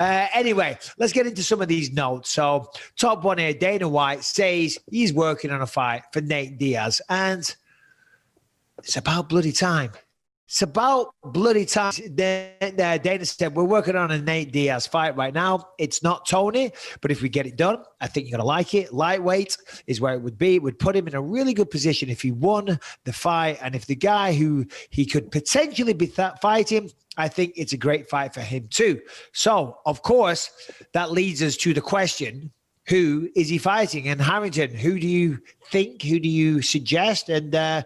Anyway, let's get into some of these notes. So, top one here, Dana White says he's working on a fight for Nate Diaz, and it's about bloody time. It's about bloody time. Dana said, we're working on a Nate Diaz fight right now. It's not Tony, but if we get it done, I think you're going to like it. Lightweight is where it would be. It would put him in a really good position if he won the fight. And if the guy who he could potentially be fighting, I think it's a great fight for him too. So, of course, that leads us to the question, who is he fighting? And Harrington, who do you think? Who do you suggest? And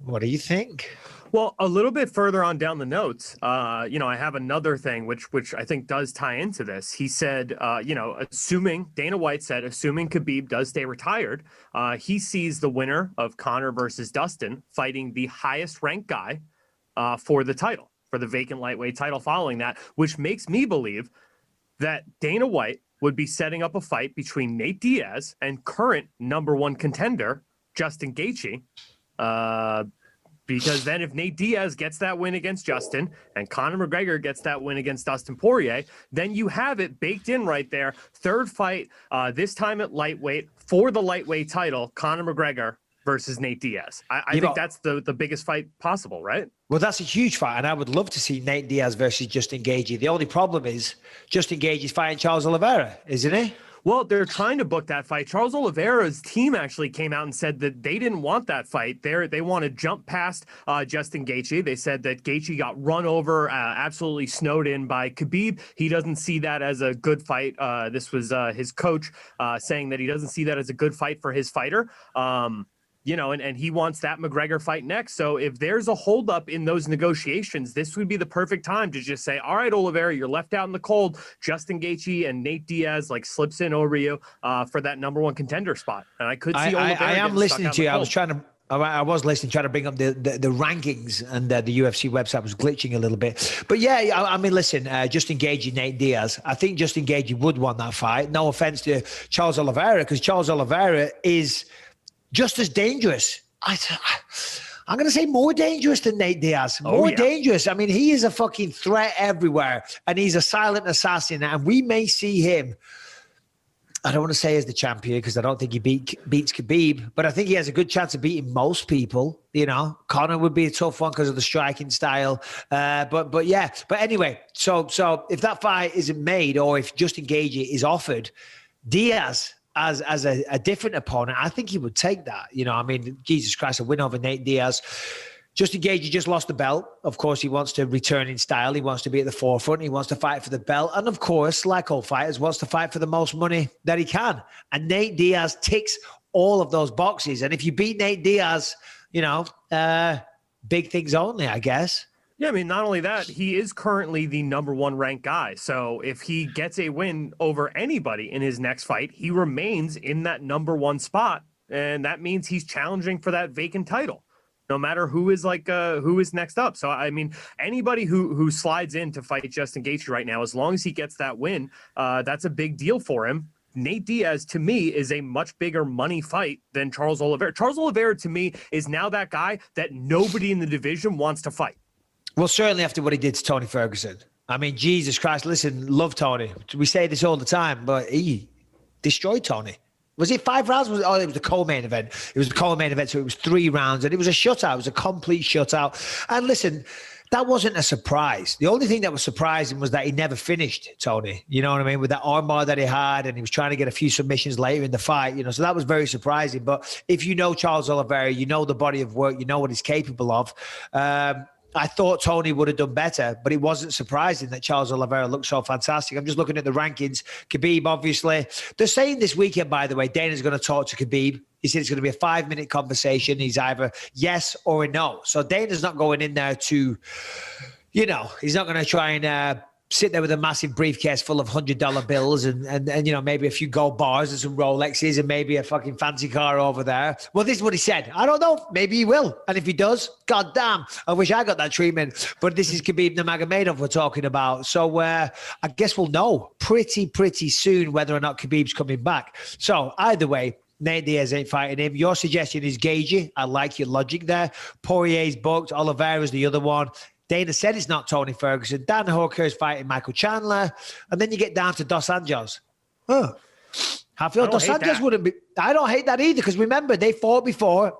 what do you think? Well, a little bit further on down the notes, I have another thing which I think does tie into this. He said, Dana White said, assuming Khabib does stay retired, he sees the winner of Conor versus Dustin fighting the highest ranked guy for the title, for the vacant lightweight title following that, which makes me believe that Dana White would be setting up a fight between Nate Diaz and current #1 contender, Justin Gaethje. Because then if Nate Diaz gets that win against Justin and Conor McGregor gets that win against Dustin Poirier, then you have it baked in right there. Third fight, this time at lightweight for the lightweight title, Conor McGregor versus Nate Diaz. I think that's the biggest fight possible, right? Well, that's a huge fight, and I would love to see Nate Diaz versus Justin Gaethje. The only problem is Justin Gaethje is fighting Charles Oliveira, isn't he? Well, they're trying to book that fight. Charles Oliveira's team actually came out and said that they didn't want that fight. They want to jump past Justin Gaethje. They said that Gaethje got run over, absolutely snowed in by Khabib. He doesn't see that as a good fight. This was his coach saying that he doesn't see that as a good fight for his fighter. And he wants that McGregor fight next. So if there's a holdup in those negotiations, this would be the perfect time to just say, all right, Oliveira, you're left out in the cold. Justin Gaethje and Nate Diaz slips in over you for that #1 contender spot. And I could see Oliveira. I am listening to you. I was listening, trying to bring up the rankings, and the UFC website was glitching a little bit. But yeah, I mean, listen, Justin Gaethje, Nate Diaz. I think Justin Gaethje would want that fight. No offense to Charles Oliveira, because Charles Oliveira is just as dangerous. I'm going to say more dangerous than Nate Diaz. More dangerous. I mean, he is a fucking threat everywhere, and he's a silent assassin. And we may see him, I don't want to say as the champion, because I don't think he beats Khabib, but I think he has a good chance of beating most people. Conor would be a tough one because of the striking style. But anyway, so if that fight isn't made, or if Justin Gaethje is offered Diaz as a different opponent, I think he would take that. I mean, Jesus Christ, a win over Nate Diaz. Justin Gaethje just lost the belt. Of course, he wants to return in style. He wants to be at the forefront. He wants to fight for the belt. And of course, like all fighters, wants to fight for the most money that he can. And Nate Diaz ticks all of those boxes. And if you beat Nate Diaz, big things only, I guess. Yeah, I mean, not only that, he is currently the #1 ranked guy. So if he gets a win over anybody in his next fight, he remains in that #1 spot. And that means he's challenging for that vacant title, no matter who is next up. So, I mean, anybody who slides in to fight Justin Gaethje right now, as long as he gets that win, that's a big deal for him. Nate Diaz, to me, is a much bigger money fight than Charles Oliveira. Charles Oliveira, to me, is now that guy that nobody in the division wants to fight. Well, certainly after what he did to Tony Ferguson. I mean, Jesus Christ, listen, love Tony. We say this all the time, but he destroyed Tony. Was it 5 rounds? It was the co-main event. It was the co-main event, so it was 3 rounds, and it was a shutout. It was a complete shutout. And listen, that wasn't a surprise. The only thing that was surprising was that he never finished Tony. You know what I mean? With that armbar that he had, and he was trying to get a few submissions later in the fight, so that was very surprising. But if you know Charles Oliveira, you know the body of work, you know what he's capable of. I thought Tony would have done better, but it wasn't surprising that Charles Oliveira looked so fantastic. I'm just looking at the rankings. Khabib, obviously. They're saying this weekend, by the way, Dana's going to talk to Khabib. He said it's going to be a 5-minute conversation. He's either yes or a no. So Dana's not going in there to, he's not going to try and sit there with a massive briefcase full of $100 bills and maybe a few gold bars and some Rolexes and maybe a fucking fancy car over there. Well, this is what he said. I don't know. Maybe he will. And if he does, God damn, I wish I got that treatment. But this is Khabib Nurmagomedov we're talking about. So I guess we'll know pretty soon whether or not Khabib's coming back. So either way, Nate Diaz ain't fighting him. Your suggestion is Gaethje. I like your logic there. Poirier's booked. Oliveira's the other one. Dana said it's not Tony Ferguson. Dan Hooker is fighting Michael Chandler. And then you get down to Dos Anjos. Oh, I feel Dos Anjos wouldn't be. I don't hate that either, because remember, they fought before.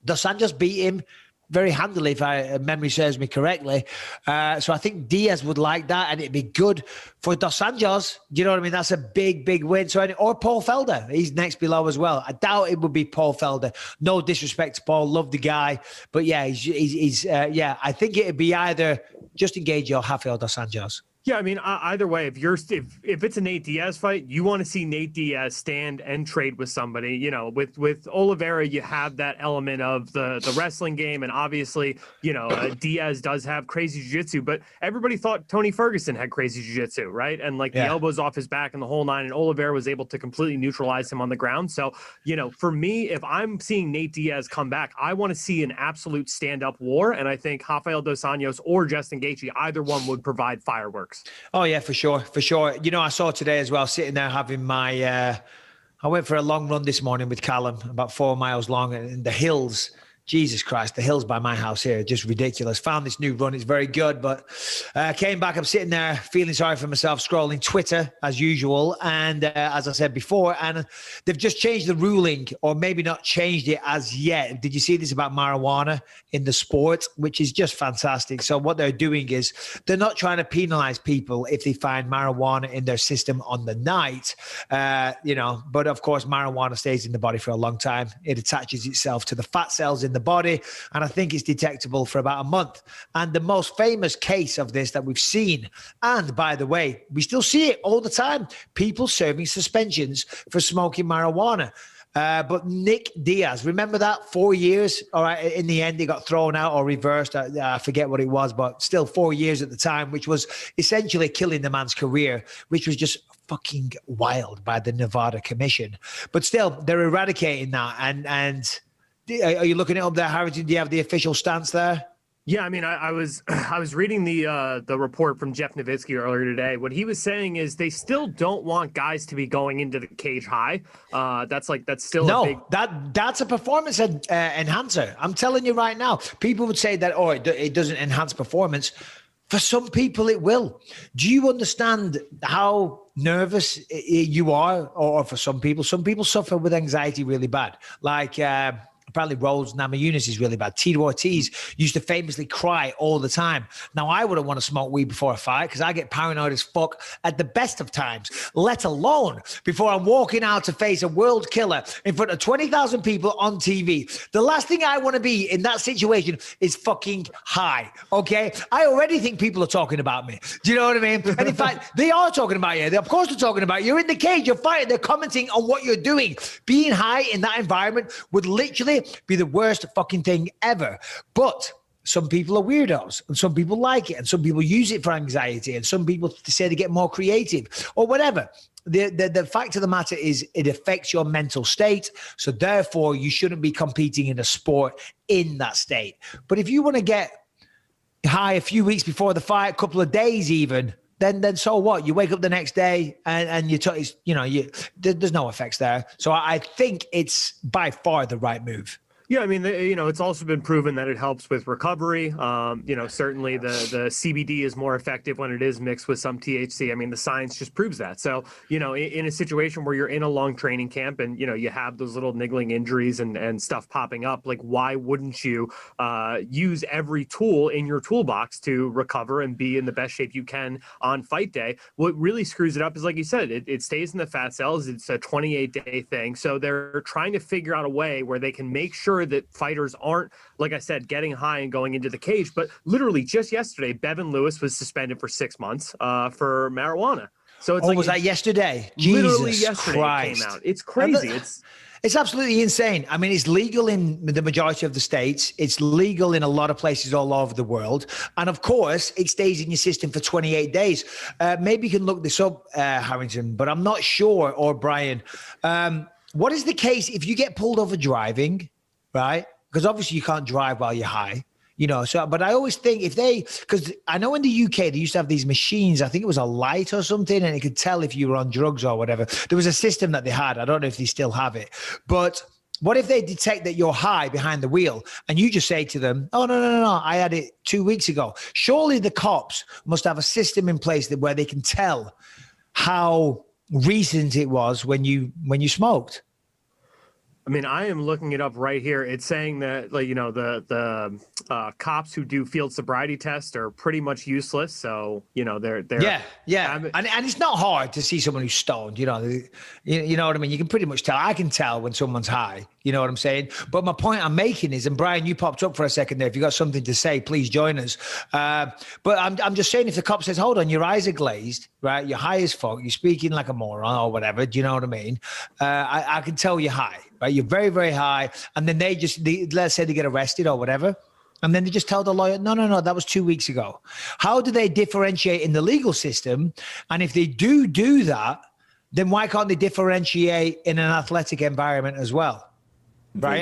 Dos Anjos beat him very handily, if memory serves me correctly. So I think Diaz would like that, and it'd be good for Dos Anjos. Do you know what I mean? That's a big, big win. So, or Paul Felder. He's next below as well. I doubt it would be Paul Felder. No disrespect to Paul. Love the guy. But yeah, I think it'd be either Justin Gaethje or Rafael Dos Anjos. Yeah, I mean, either way, if it's a Nate Diaz fight, you want to see Nate Diaz stand and trade with somebody. You know, with Oliveira, you have that element of the wrestling game, and obviously, you know, Diaz does have crazy jiu-jitsu, but everybody thought Tony Ferguson had crazy jiu-jitsu, right? And like the elbows off his back and the whole nine, and Oliveira was able to completely neutralize him on the ground. So, you know, for me, if I'm seeing Nate Diaz come back, I want to see an absolute stand-up war, and I think Rafael Dos Anjos or Justin Gaethje, either one would provide fireworks. Oh yeah, for sure. You know, I saw today as well, sitting there having my I went for a long run this morning with Callum, about 4 miles long, in the hills. Jesus Christ, the hills by my house here are just ridiculous. Found this new run. It's very good, but came back. I'm sitting there feeling sorry for myself, scrolling Twitter as usual. And as I said before, and they've just changed the ruling, or maybe not changed it as yet. Did you see this about marijuana in the sport, which is just fantastic? So what they're doing is they're not trying to penalize people if they find marijuana in their system on the night, you know, but of course, marijuana stays in the body for a long time. It attaches itself to the fat cells in the body, and I think it's detectable for about a month. And the most famous case of this that we've seen, and by the way, we still see it all the time, people serving suspensions for smoking marijuana. But Nick Diaz, remember that? 4 years. All right. In the end, he got thrown out or reversed. I forget what it was, but still 4 years at the time, which was essentially killing the man's career, which was just fucking wild by the Nevada Commission. But still, they're eradicating that. And are you looking it up there, Harrington? Do you have the official stance there? Yeah, I mean, I was reading the report from Jeff Nowitzki earlier today. What he was saying is they still don't want guys to be going into the cage high. That's still a big... that's a performance enhancer. I'm telling you right now. People would say that, it doesn't enhance performance. For some people, it will. Do you understand how nervous you are? Or for some people suffer with anxiety really bad. Like... apparently Rose Namajunas is really bad. Tito Ortiz used to famously cry all the time. Now, I wouldn't want to smoke weed before a fight because I get paranoid as fuck at the best of times, let alone before I'm walking out to face a world killer in front of 20,000 people on TV. The last thing I want to be in that situation is fucking high, okay? I already think people are talking about me. Do you know what I mean? And in fact, they are talking about you. Of course they're talking about you. You're in the cage, you're fighting, they're commenting on what you're doing. Being high in that environment would literally be the worst fucking thing ever. But some people are weirdos, and some people like it, and some people use it for anxiety, and some people say they get more creative or whatever. The fact of the matter is it affects your mental state. So therefore you shouldn't be competing in a sport in that state. But if you want to get high a few weeks before the fight, a couple of days even, then so what? You wake up the next day and there's no effects there. So I think it's by far the right move. Yeah, I mean, it's also been proven that it helps with recovery. Certainly the CBD is more effective when it is mixed with some THC. I mean, the science just proves that. So, in a situation where you're in a long training camp and, you have those little niggling injuries and stuff popping up, like, why wouldn't you use every tool in your toolbox to recover and be in the best shape you can on fight day? What really screws it up is, like you said, it stays in the fat cells. It's a 28-day thing. So they're trying to figure out a way where they can make sure that fighters aren't, like I said, getting high and going into the cage. But literally just yesterday, Bevan Lewis was suspended for 6 months for marijuana. So it's was that yesterday? Literally Jesus yesterday Christ. It came out. It's crazy. It's absolutely insane. I mean, it's legal in the majority of the states. It's legal in a lot of places all over the world. And of course, it stays in your system for 28 days. Maybe you can look this up, Harrington, but I'm not sure, or Brian. What is the case if you get pulled over driving, right? Because obviously you can't drive while you're high. But I always think because I know in the UK, they used to have these machines. I think it was a light or something, and it could tell if you were on drugs or whatever. There was a system that they had. I don't know if they still have it. But What if they detect that you're high behind the wheel and you just say to them, oh, no, I had it 2 weeks ago. Surely the cops must have a system in place where they can tell how recent it was when you smoked. I mean, I am looking it up right here. It's saying that, like, you know, the cops who do field sobriety tests are pretty much useless. So, you know, they're yeah. And it's not hard to see someone who's stoned. You know, you know what I mean. You can pretty much tell. I can tell when someone's high. You know what I'm saying. But my point I'm making is, and Brian, you popped up for a second there. If you got something to say, please join us. But I'm just saying, if the cop says, "Hold on, your eyes are glazed, right? You're high as fuck. You're speaking like a moron or whatever." Do you know what I mean? I can tell you're high. Right, you're very, very high, and then let's say they get arrested or whatever, and then they just tell the lawyer, no, that was 2 weeks ago. How do they differentiate in the legal system? And if they do that, then why can't they differentiate in an athletic environment as well, Brian?